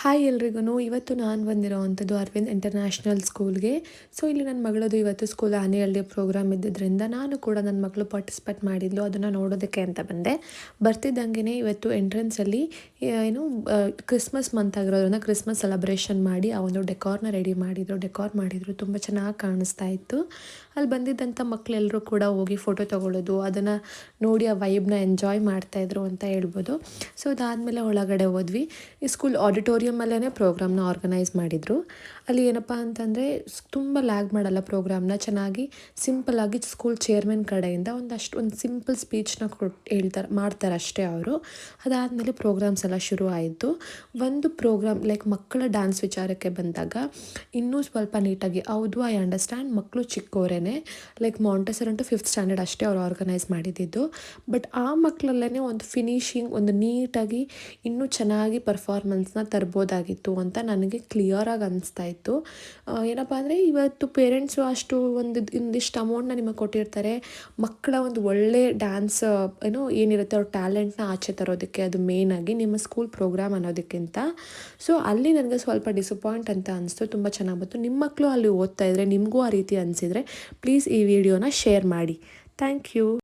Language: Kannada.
ಹಾಯ್ ಎಲ್ರಿಗೂ ಇವತ್ತು ನಾನು ಬಂದಿರೋವಂಥದ್ದು ಅರವಿಂದ್ ಇಂಟರ್ನ್ಯಾಷನಲ್ ಸ್ಕೂಲ್ಗೆ. ಸೊ ಇಲ್ಲಿ ನನ್ನ ಮಗಳದು ಇವತ್ತು ಸ್ಕೂಲ್ ಆ್ಯನ್ಯುವಲ್ ಡೇ ಪ್ರೋಗ್ರಾಮ್ ಇದ್ದಿದ್ದರಿಂದ ನಾನು ಕೂಡ ನನ್ನ ಮಗಳು ಪಾರ್ಟಿಸಿಪೇಟ್ ಮಾಡಿದ್ಲು, ಅದನ್ನು ನೋಡೋದಕ್ಕೆ ಅಂತ ಬಂದೆ. ಬರ್ತಿದ್ದಂಗೆ ಇವತ್ತು ಎಂಟ್ರೆನ್ಸಲ್ಲಿ ಏನು ಕ್ರಿಸ್ಮಸ್ ಮಂತ್ ಆಗಿರೋದ್ರಿಂದ ಕ್ರಿಸ್ಮಸ್ ಸೆಲೆಬ್ರೇಷನ್ ಮಾಡಿ ಆ ಒಂದು ಡೆಕೋರ್ನ ರೆಡಿ ಮಾಡಿದರು. ತುಂಬ ಚೆನ್ನಾಗಿ ಕಾಣಿಸ್ತಾ ಇತ್ತು. ಅಲ್ಲಿ ಬಂದಿದ್ದಂಥ ಮಕ್ಕಳೆಲ್ಲರೂ ಕೂಡ ಹೋಗಿ ಫೋಟೋ ತೊಗೊಳ್ಳೋದು, ಅದನ್ನು ನೋಡಿ ಆ ವೈಬ್ನ ಎಂಜಾಯ್ ಮಾಡ್ತಾಯಿದ್ರು ಅಂತ ಹೇಳ್ಬೋದು. ಸೊ ಅದಾದಮೇಲೆ ಒಳಗಡೆ ಹೋದ್ವಿ. ಈ ಸ್ಕೂಲ್ ಆಡಿಟೋರಿಯಮಲ್ಲೇ ಪ್ರೋಗ್ರಾಮ್ನ ಆರ್ಗನೈಸ್ ಮಾಡಿದರು. ಅಲ್ಲಿ ಏನಪ್ಪ ಅಂತಂದರೆ ತುಂಬ ಲ್ಯಾಗ್ ಮಾಡಲ್ಲ ಪ್ರೋಗ್ರಾಮ್ನ, ಚೆನ್ನಾಗಿ ಸಿಂಪಲ್ಲಾಗಿ ಸ್ಕೂಲ್ ಚೇರ್ಮನ್ ಕಡೆಯಿಂದ ಒಂದು ಸಿಂಪಲ್ ಸ್ಪೀಚ್ನ ಮಾಡ್ತಾರೆ ಅಷ್ಟೇ ಅವರು. ಅದಾದಮೇಲೆ ಪ್ರೋಗ್ರಾಮ್ಸ್ ಎಲ್ಲ ಶುರು ಆಯಿತು. ಒಂದು ಪ್ರೋಗ್ರಾಮ್ ಲೈಕ್ ಮಕ್ಕಳ ಡ್ಯಾನ್ಸ್ ವಿಚಾರಕ್ಕೆ ಬಂದಾಗ ಇನ್ನೂ ಸ್ವಲ್ಪ ನೀಟಾಗಿ, ಹೌದು ಐ ಅಂಡರ್ಸ್ಟ್ಯಾಂಡ್ ಮಕ್ಕಳು ಚಿಕ್ಕವರೇ, like Montessori to 5th standard ಅಷ್ಟೇ ಅವ್ರು ಆರ್ಗನೈಸ್ ಮಾಡಿದ್ದು. ಬಟ್ ಆ ಮಕ್ಕಳಲ್ಲೇ ಒಂದು ಫಿನಿಶಿಂಗ್, ಒಂದು ನೀಟಾಗಿ ಇನ್ನೂ ಚೆನ್ನಾಗಿ ಪರ್ಫಾರ್ಮೆನ್ಸ್ನ ತರ್ಬೋದಾಗಿತ್ತು ಅಂತ ನನಗೆ ಕ್ಲಿಯರಾಗಿ ಅನಿಸ್ತಾ ಇತ್ತು. ಏನಪ್ಪ ಅಂದರೆ ಇವತ್ತು ಪೇರೆಂಟ್ಸು ಒಂದಿಷ್ಟು ಅಮೌಂಟ್ನ ನಿಮಗೆ ಕೊಟ್ಟಿರ್ತಾರೆ, ಮಕ್ಕಳ ಒಂದು ಒಳ್ಳೆ ಡ್ಯಾನ್ಸ್ ಏನಿರುತ್ತೆ ಅವ್ರ ಟ್ಯಾಲೆಂಟ್ನ ಆಚೆ ತರೋದಕ್ಕೆ, ಅದು ಮೇಯ್ನಾಗಿ ನಿಮ್ಮ ಸ್ಕೂಲ್ ಪ್ರೋಗ್ರಾಮ್ ಅನ್ನೋದಕ್ಕಿಂತ. ಸೊ ಅಲ್ಲಿ ನನಗೆ ಸ್ವಲ್ಪ ಡಿಸಪಾಯಿಂಟ್ ಅಂತ ಅನಿಸ್ತು. ತುಂಬ ಚೆನ್ನಾಗಿ ಬಂತು. ನಿಮ್ಮ ಮಕ್ಕಳು ಅಲ್ಲಿ ಓದ್ತಾ ಇದ್ದರೆ, ನಿಮಗೂ ಆ ರೀತಿ ಅನಿಸಿದರೆ ಪ್ಲೀಸ್ ಈ ವಿಡಿಯೋನ ಶೇರ್ ಮಾಡಿ. Thank you.